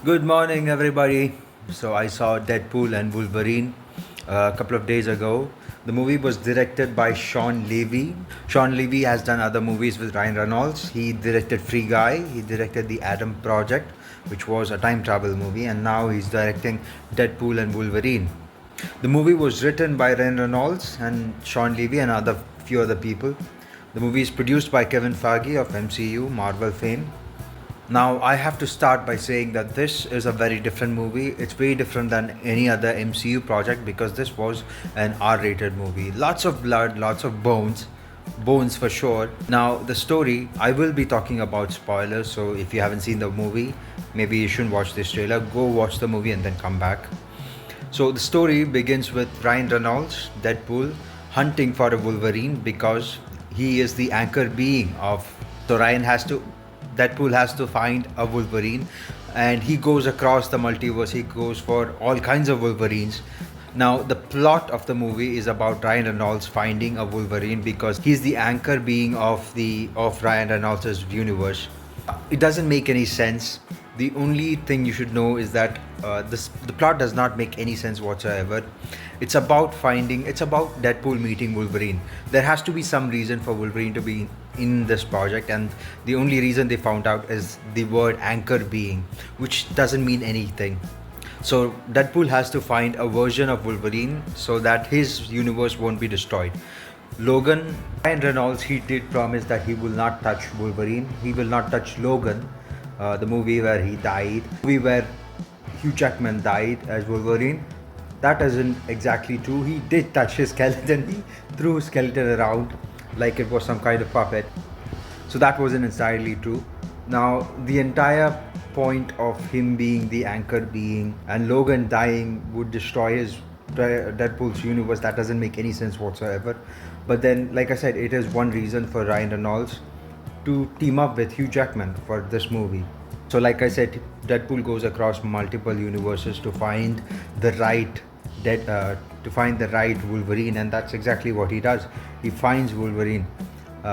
Good morning, everybody. So, I saw Deadpool and Wolverine a couple of days ago. The movie was directed by Sean Levy. Sean Levy has done other movies with Ryan Reynolds. He directed Free Guy, he directed The Adam Project, which was a time travel movie, and now he's directing Deadpool and Wolverine. The movie was written by Ryan Reynolds and Sean Levy and other few other people. The movie is produced by Kevin Feige of MCU, Marvel fame. Now, I have to start by saying that this is a very different movie. It's very different than any other MCU project because this was an R rated movie. Lots of blood, lots of bones for sure. Now, the story, I will be talking about spoilers, so if you haven't seen the movie, maybe you shouldn't watch this trailer. Go watch the movie and then come back. So, the story begins with Ryan Reynolds, Deadpool, hunting for a Wolverine because he is the anchor being of. So, Deadpool has to find a Wolverine, and he goes across the multiverse. He goes for all kinds of Wolverines. Now, the plot of the movie is about Ryan Reynolds finding a Wolverine because he's the anchor being of Ryan Reynolds' universe. It doesn't make any sense. The only thing you should know is that the plot does not make any sense whatsoever. It's about Deadpool meeting Wolverine. There has to be some reason for Wolverine to be in this project, and the only reason they found out is the word anchor being, which doesn't mean anything. So Deadpool has to find a version of Wolverine so that his universe won't be destroyed. Logan, Ryan Reynolds, he did promise that he will not touch Wolverine. He will not touch Logan, the movie where he died, movie where Hugh Jackman died as Wolverine. That isn't exactly true. He did touch his skeleton. He threw his skeleton around like it was some kind of puppet. So that wasn't entirely true. Now, the entire point of him being the anchor being and Logan dying would destroy his Deadpool's universe. That doesn't make any sense whatsoever. But then, like I said, it is one reason for Ryan Reynolds to team up with Hugh Jackman for this movie. So, like I said, Deadpool goes across multiple universes to find the right the right Wolverine, and that's exactly what he does. He finds Wolverine.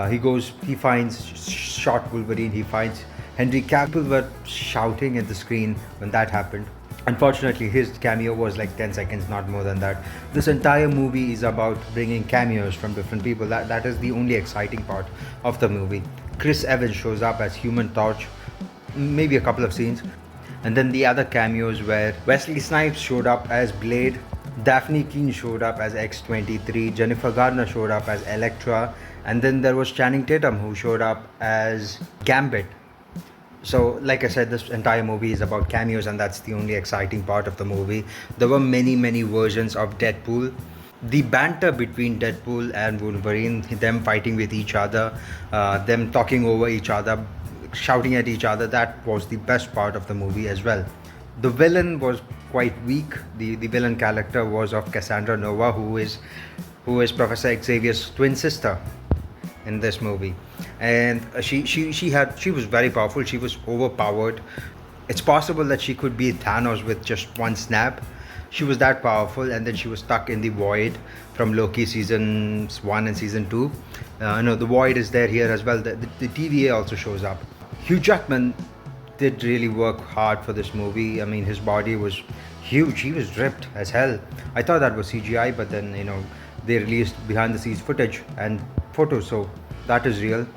He finds short Wolverine. He finds Henry Cavill. People were shouting at the screen when that happened. Unfortunately, his cameo was like 10 seconds, not more than that. This entire movie is about bringing cameos from different people. That is the only exciting part of the movie. Chris Evans shows up as Human Torch, maybe a couple of scenes. And then the other cameos where Wesley Snipes showed up as Blade, Daphne Keane showed up as X-23, Jennifer Garner showed up as Elektra, and then there was Channing Tatum who showed up as Gambit. So, like I said, this entire movie is about cameos, and that's the only exciting part of the movie. There were many versions of Deadpool. The banter between Deadpool and Wolverine, them fighting with each other, them talking over each other, shouting at each other, that was the best part of the movie as well. The villain was quite weak. The villain character was of Cassandra Nova, who is Professor Xavier's twin sister in this movie, and she was very powerful. She was overpowered. It's possible that she could be Thanos with just one snap. She was that powerful, and then she was stuck in the void from Loki seasons 1 and season 2. No, the void is there here as well. The TVA also shows up. Hugh Jackman did really work hard for this movie. I mean, his body was huge. He was ripped as hell. I thought that was CGI, but then they released behind the scenes footage and photos, so that is real.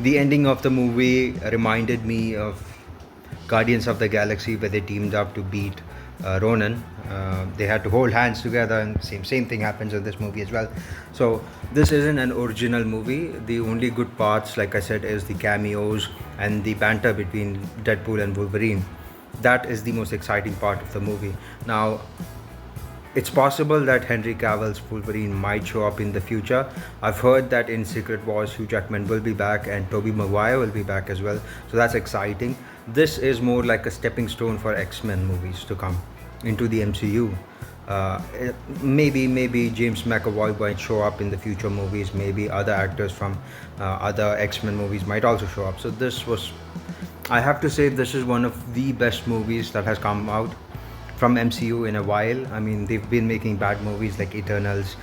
The ending of the movie reminded me of Guardians of the Galaxy, where they teamed up to beat Ronan. They had to hold hands together, and same thing happens in this movie as well. So this isn't an original movie. The only good parts, like I said, is the cameos and the banter between Deadpool and Wolverine. That is the most exciting part of the movie. Now, it's possible that Henry Cavill's Wolverine might show up in the future. I've heard that in Secret Wars, Hugh Jackman will be back and Tobey Maguire will be back as well. So that's exciting. This is more like a stepping stone for X-Men movies to come into the MCU. Maybe James McAvoy might show up in the future movies. Maybe other actors from other X-Men movies might also show up. So I have to say, this is one of the best movies that has come out from MCU in a while. I mean, they've been making bad movies like Eternals,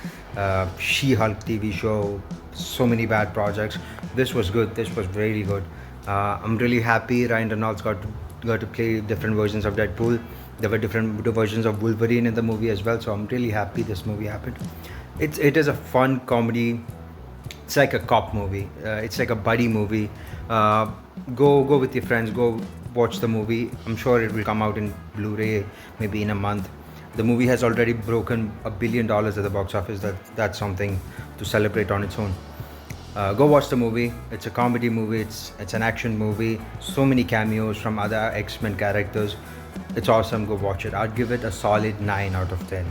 She-Hulk TV show, so many bad projects. This was good. This was really good. I'm really happy Ryan Reynolds got got to play different versions of Deadpool. There were different versions of Wolverine in the movie as well. So I'm really happy this movie happened. It is a fun comedy. It's like a cop movie. It's like a buddy movie. Uh, go with your friends. Go watch the movie. I'm sure it will come out in Blu-ray maybe in a month. The movie has already broken $1 billion at the box office. That's something to celebrate on its own. Go watch the movie. It's a comedy movie. It's an action movie. So many cameos from other X-Men characters. It's awesome. Go watch it. I'd give it a solid 9 out of 10.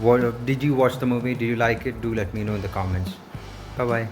What did you watch the movie? Did you like it? Do let me know in the comments. Bye bye.